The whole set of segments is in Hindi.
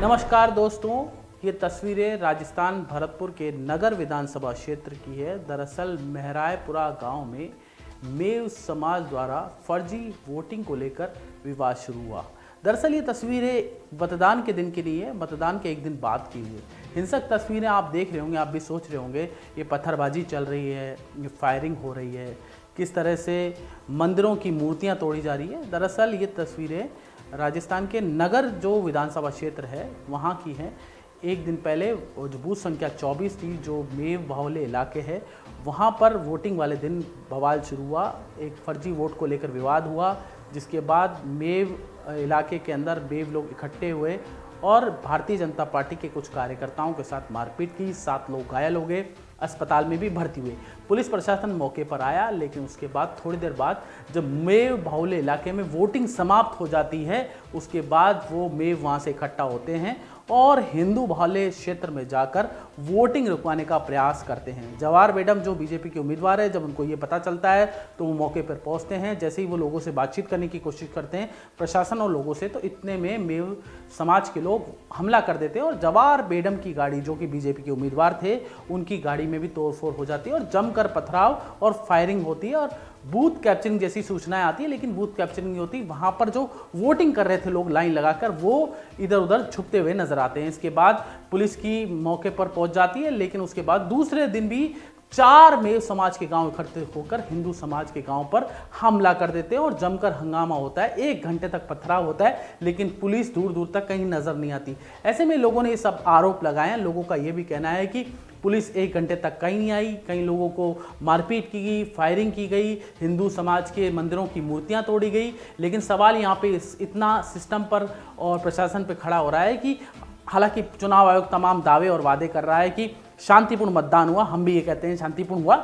नमस्कार दोस्तों, ये तस्वीरें राजस्थान भरतपुर के नगर विधानसभा क्षेत्र की है। दरअसल मेहरायपुरा गांव में मेव समाज द्वारा फर्जी वोटिंग को लेकर विवाद शुरू हुआ। दरअसल ये तस्वीरें मतदान के दिन की नहीं है, मतदान के एक दिन बाद की हुई है। हिंसक तस्वीरें आप देख रहे होंगे, आप भी सोच रहे होंगे ये पत्थरबाजी चल रही है, ये फायरिंग हो रही है, किस तरह से मंदिरों की मूर्तियां तोड़ी जा रही है। दरअसल ये तस्वीरें राजस्थान के नगर जो विधानसभा क्षेत्र है वहाँ की हैं। एक दिन पहले जो बूथ संख्या 24 थी, जो मेव बाहुल्य इलाके है, वहाँ पर वोटिंग वाले दिन बवाल शुरू हुआ। एक फर्जी वोट को लेकर विवाद हुआ, जिसके बाद मेव इलाके के अंदर मेव लोग इकट्ठे हुए और भारतीय जनता पार्टी के कुछ कार्यकर्ताओं के साथ मारपीट की। 7 लोग घायल हो गए, अस्पताल में भी भर्ती हुए। पुलिस प्रशासन मौके पर आया, लेकिन उसके बाद थोड़ी देर बाद जब मेव बाहुल्य इलाके में वोटिंग समाप्त हो जाती है, उसके बाद वो मेव वहाँ से इकट्ठा होते हैं और हिंदू बाहुल्य क्षेत्र में जाकर वोटिंग रुकवाने का प्रयास करते हैं। जवाहर बेगम जो बीजेपी के उम्मीदवार है, जब उनको ये पता चलता है तो वो मौके पर पहुंचते हैं। जैसे ही वो लोगों से बातचीत करने की कोशिश करते हैं प्रशासन और लोगों से, तो इतने में मेव समाज के लोग हमला कर देते हैं और जवाहर बेगम की गाड़ी, जो कि बीजेपी के उम्मीदवार थे, उनकी गाड़ी में भी तोड़फोड़ हो जाती है और जमकर पथराव और फायरिंग होती है और बूथ कैप्चरिंग जैसी सूचनाएं आती है, लेकिन बूथ कैप्चरिंग नहीं होती। वहां पर जो वोटिंग कर रहे थे लोग लाइन लगाकर, वो इधर उधर छुपते हुए नजर आते हैं। इसके बाद पुलिस की मौके पर पहुंच जाती है, लेकिन उसके बाद दूसरे दिन भी 4 मेव समाज के गांव इकट्ठे होकर हिंदू समाज के गांव पर हमला कर देते हैं और जमकर हंगामा होता है। 1 घंटे तक पथराव होता है, लेकिन पुलिस दूर दूर तक कहीं नजर नहीं आती। ऐसे में लोगों ने ये सब आरोप लगाए हैं। लोगों का ये भी कहना है कि पुलिस 1 घंटे तक कहीं नहीं आई, कई लोगों को मारपीट की गई, फायरिंग की गई, हिंदू समाज के मंदिरों की मूर्तियां तोड़ी गई। लेकिन सवाल यहाँ पे इतना सिस्टम पर और प्रशासन पे खड़ा हो रहा है कि हालांकि चुनाव आयोग तमाम दावे और वादे कर रहा है कि शांतिपूर्ण मतदान हुआ, हम भी ये कहते हैं शांतिपूर्ण हुआ,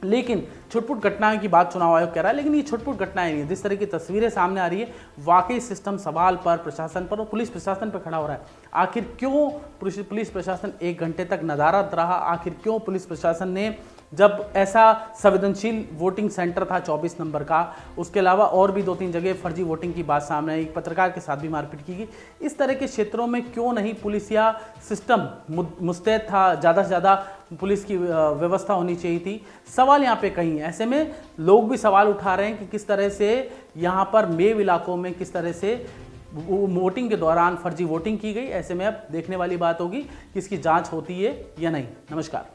लेकिन छुटपुट घटनाओं की बात चुनाव आयोग कह रहा है। लेकिन ये छुटपुट घटनाएं नहीं है। जिस तरह की तस्वीरें सामने आ रही है, वाकई सिस्टम सवाल पर, प्रशासन पर और पुलिस प्रशासन पर खड़ा हो रहा है। आखिर क्यों पुलिस प्रशासन 1 घंटे तक नदारद रहा? आखिर क्यों पुलिस प्रशासन ने, जब ऐसा संवेदनशील वोटिंग सेंटर था 24 नंबर का, उसके अलावा और भी 2-3 जगह फर्जी वोटिंग की बात सामने आई, पत्रकार के साथ भी मारपीट की गई, इस तरह के क्षेत्रों में क्यों नहीं पुलिस या सिस्टम मुस्तैद था? ज़्यादा से ज़्यादा पुलिस की व्यवस्था होनी चाहिए थी। सवाल यहाँ पे कहीं है। ऐसे में लोग भी सवाल उठा रहे हैं कि किस तरह से यहाँ पर मेव इलाकों में किस तरह से वोटिंग के दौरान फर्जी वोटिंग की गई। ऐसे में अब देखने वाली बात होगी कि इसकी जांच होती है या नहीं। नमस्कार।